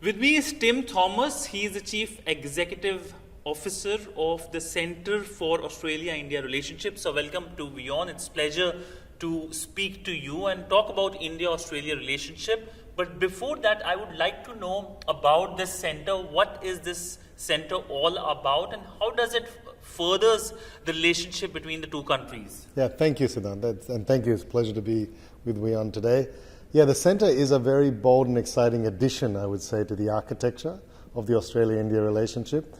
With me is Tim Thomas. He is the Chief Executive Officer of the Centre for Australia-India Relationship. So welcome to WION. It's a pleasure to speak to you and talk about India-Australia relationship. But before that, I would like to know about this centre. What is this centre all about, and how does it furthers the relationship between the two countries? Yeah, thank you, Sidhant, and thank you. It's a pleasure to be with WION today. Yeah, the centre is a very bold and exciting addition, I would say, to the architecture of the Australia-India relationship.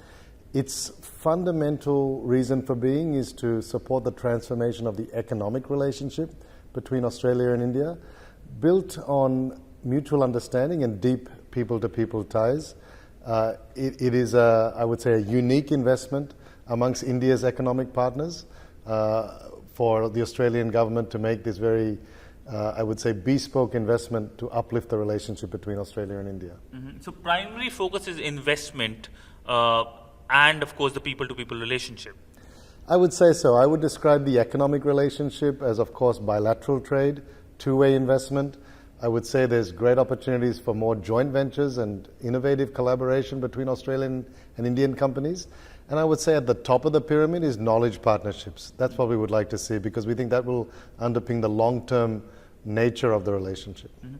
Its fundamental reason for being is to support the transformation of the economic relationship between Australia and India, built on mutual understanding and deep people-to-people ties. It is, I would say, a unique investment amongst India's economic partners for the Australian government to make this very I would say bespoke investment to uplift the relationship between Australia and India. Mm-hmm. So primary focus is investment and of course the people-to-people relationship. I would say so. I would describe the economic relationship as, of course, bilateral trade, two-way investment. I would say there's great opportunities for more joint ventures and innovative collaboration between Australian and Indian companies. And I would say at the top of the pyramid is knowledge partnerships. That's what we would like to see, because we think that will underpin the long-term nature of the relationship. Mm-hmm.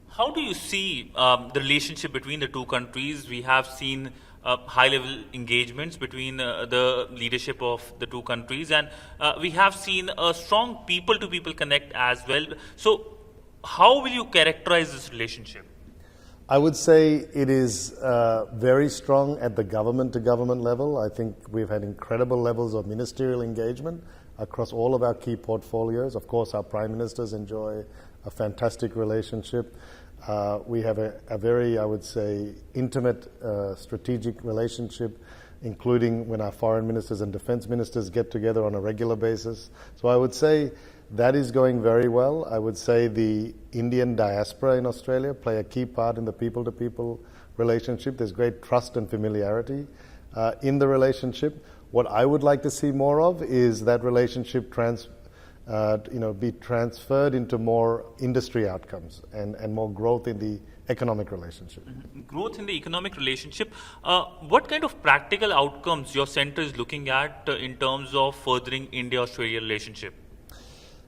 How do you see the relationship between the two countries? We have seen high-level engagements between the leadership of the two countries, and we have seen a strong people-to-people connect as well. So how will you characterize this relationship? I would say it is very strong at the government-to-government level. I think we've had incredible levels of ministerial engagement across all of our key portfolios. Of course, our prime ministers enjoy a fantastic relationship. We have a very, I would say, intimate strategic relationship, including when our foreign ministers and defense ministers get together on a regular basis. So I would say that is going very well. I would say the Indian diaspora in Australia play a key part in the people-to-people relationship. There's great trust and familiarity in the relationship. What I would like to see more of is that relationship be transferred into more industry outcomes and more growth in the economic relationship. Mm-hmm. Growth in the economic relationship. What kind of practical outcomes your centre is looking at in terms of furthering India-Australia relationship?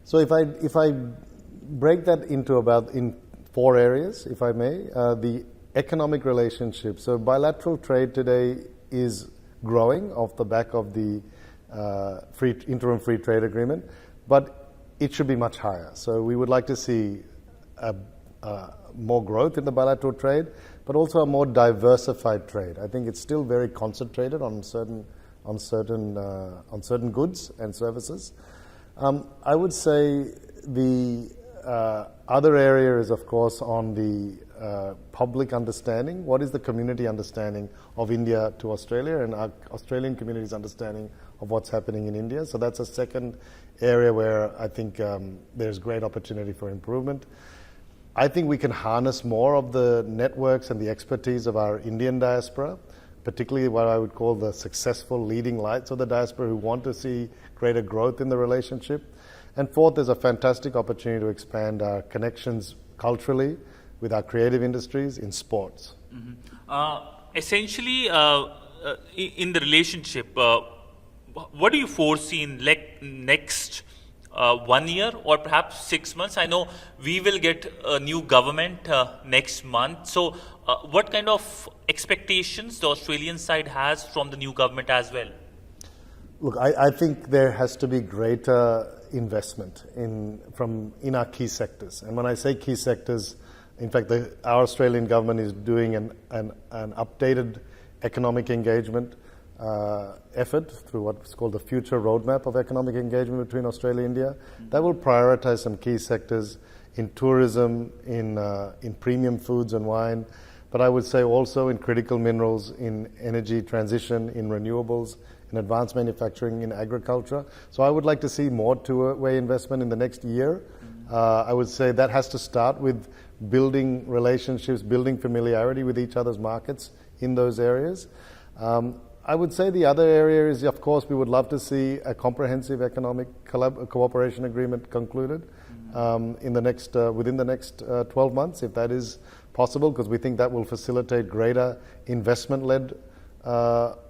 So if I break that into in four areas, if I may, the economic relationship. So bilateral trade today is growing off the back of the interim free trade agreement, but it should be much higher. So we would like to see more growth in the bilateral trade, but also a more diversified trade. I think it's still very concentrated on certain goods and services. I would say the other area is, of course, on the public understanding. What is the community understanding of India to Australia, and our Australian community's understanding of what's happening in India? So that's a second area where I think there's great opportunity for improvement. I think we can harness more of the networks and the expertise of our Indian diaspora, particularly what I would call the successful leading lights of the diaspora who want to see greater growth in the relationship. And fourth, there's a fantastic opportunity to expand our connections culturally with our creative industries in sports. Mm-hmm. Essentially, in the relationship, what do you foresee in next 1 year or perhaps 6 months? I know we will get a new government next month. So what kind of expectations the Australian side has from the new government as well? Look, I think there has to be greater investment in our key sectors. And when I say key sectors, in fact, our Australian government is doing an updated economic engagement effort through what's called the Future Roadmap of Economic Engagement between Australia and India. That will prioritize some key sectors in tourism, in premium foods and wine, but I would say also in critical minerals, in energy transition, in renewables, in advanced manufacturing, in agriculture. So I would like to see more two-way investment in the next year. I would say that has to start with building relationships, building familiarity with each other's markets in those areas. I would say the other area is, of course, we would love to see a comprehensive economic cooperation agreement concluded within the next 12 months. If that is possible, because we think that will facilitate greater investment-led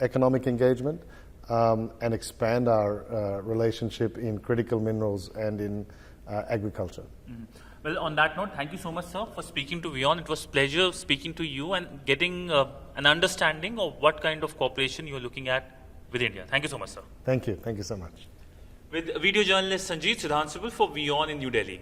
economic engagement and expand our relationship in critical minerals and in agriculture. Mm-hmm. Well, on that note, thank you so much, sir, for speaking to WION. It was a pleasure speaking to you and getting an understanding of what kind of cooperation you're looking at with India. Thank you so much, sir. Thank you. Thank you so much. With video journalist Sidhant Sibal for WION in New Delhi.